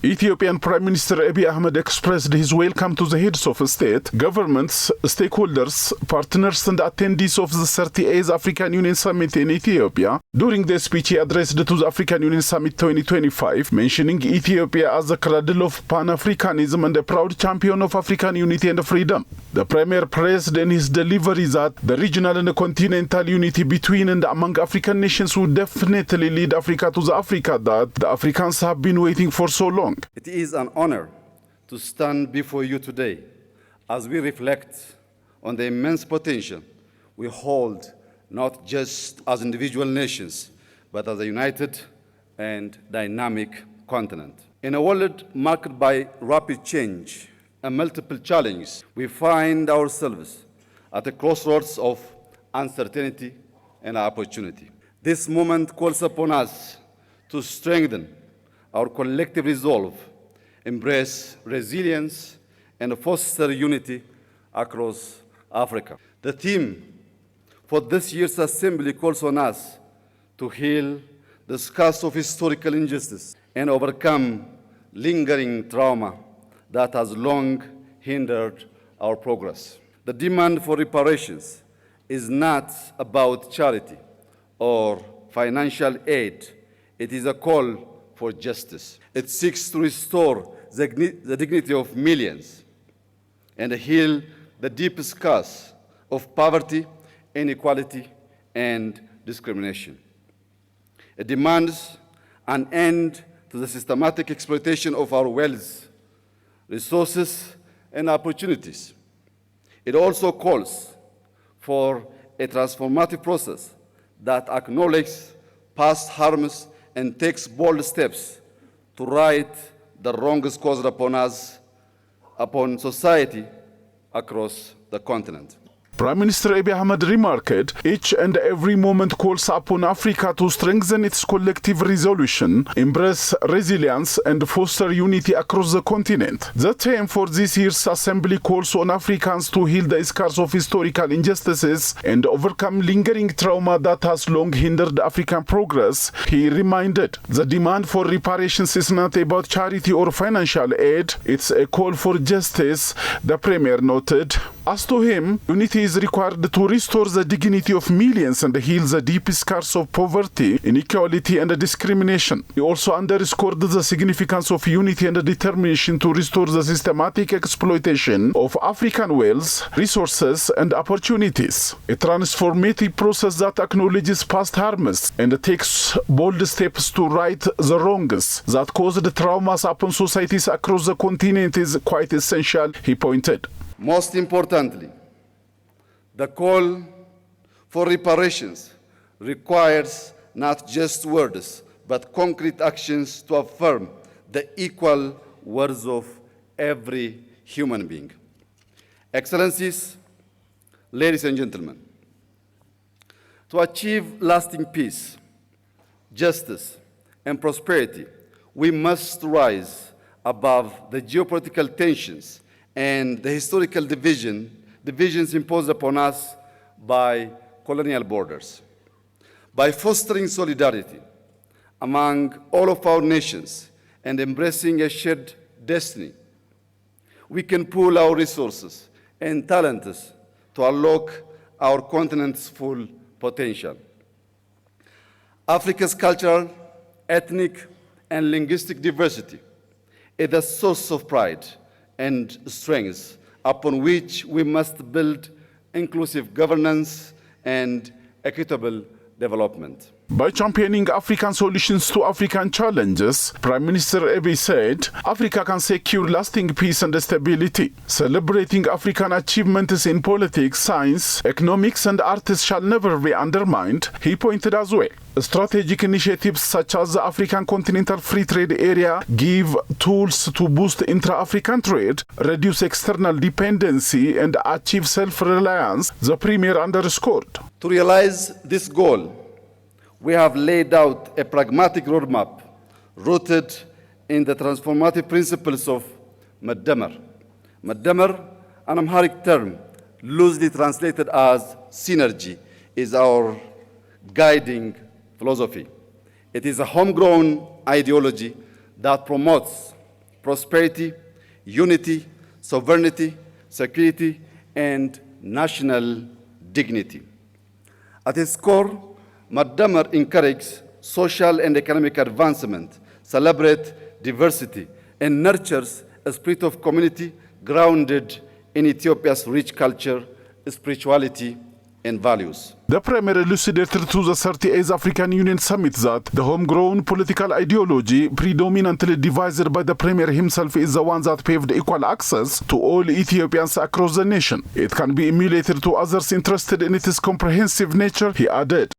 Ethiopian Prime Minister Abiy Ahmed expressed his welcome to the heads of state, governments, stakeholders, partners and attendees of the 38th African Union Summit in Ethiopia. During the speech he addressed to the African Union Summit 2025, mentioning Ethiopia as the cradle of Pan-Africanism and a proud champion of African unity and freedom. The Premier praised in his delivery that the regional and continental unity between and among African nations would definitely lead Africa to the Africa that the Africans have been waiting for so long. It is an honor to stand before you today as we reflect on the immense potential we hold not just as individual nations, but as a united and dynamic continent. In a world marked by rapid change and multiple challenges, we find ourselves at a crossroads of uncertainty and opportunity. This moment calls upon us to strengthen our collective resolve, embrace resilience, and foster unity across Africa. The theme for this year's assembly calls on us to heal the scars of historical injustice and overcome lingering trauma that has long hindered our progress. The demand for reparations is not about charity or financial aid. It is a call for justice. It seeks to restore the dignity of millions and heal the deep scars of poverty, inequality, and discrimination. It demands an end to the systematic exploitation of our wealth, resources, and opportunities. It also calls for a transformative process that acknowledges past harms and takes bold steps to right the wrongs caused upon us, upon society across the continent. Prime Minister Abiy Ahmed remarked, each and every moment calls upon Africa to strengthen its collective resolution, embrace resilience, and foster unity across the continent. The theme for this year's assembly calls on Africans to heal the scars of historical injustices and overcome lingering trauma that has long hindered African progress. He reminded, the demand for reparations is not about charity or financial aid, it's a call for justice, the Premier noted. As to him, unity is required to restore the dignity of millions and heal the deep scars of poverty, inequality, and discrimination. He also underscored the significance of unity and determination to restore the systematic exploitation of African wealth, resources, and opportunities. A transformative process that acknowledges past harms and takes bold steps to right the wrongs that caused traumas upon societies across the continent is quite essential, he pointed. Most importantly, the call for reparations requires not just words, but concrete actions to affirm the equal worth of every human being. Excellencies, ladies and gentlemen, to achieve lasting peace, justice, and prosperity, we must rise above the geopolitical tensions and the historical divisions imposed upon us by colonial borders. By fostering solidarity among all of our nations and embracing a shared destiny, we can pool our resources and talents to unlock our continent's full potential. Africa's cultural, ethnic, and linguistic diversity is a source of pride and strengths upon which we must build inclusive governance and equitable development. By championing African solutions to African challenges, Prime Minister Abiy said, Africa can secure lasting peace and stability. Celebrating African achievements in politics, science, economics, and arts shall never be undermined, he pointed as well. Strategic initiatives such as the African Continental Free Trade Area give tools to boost intra-African trade, reduce external dependency, and achieve self-reliance, the Premier underscored. To realize this goal, we have laid out a pragmatic roadmap rooted in the transformative principles of Madamar. Madamar, an Amharic term loosely translated as synergy, is our guiding philosophy. It is a homegrown ideology that promotes prosperity, unity, sovereignty, security, and national dignity. At its core, Madamar encourages social and economic advancement, celebrates diversity, and nurtures a spirit of community grounded in Ethiopia's rich culture, spirituality, and values. The Premier elucidated to the 38th African Union Summit that the homegrown political ideology predominantly devised by the Premier himself is the one that paved equal access to all Ethiopians across the nation. It can be emulated to others interested in its comprehensive nature, he added.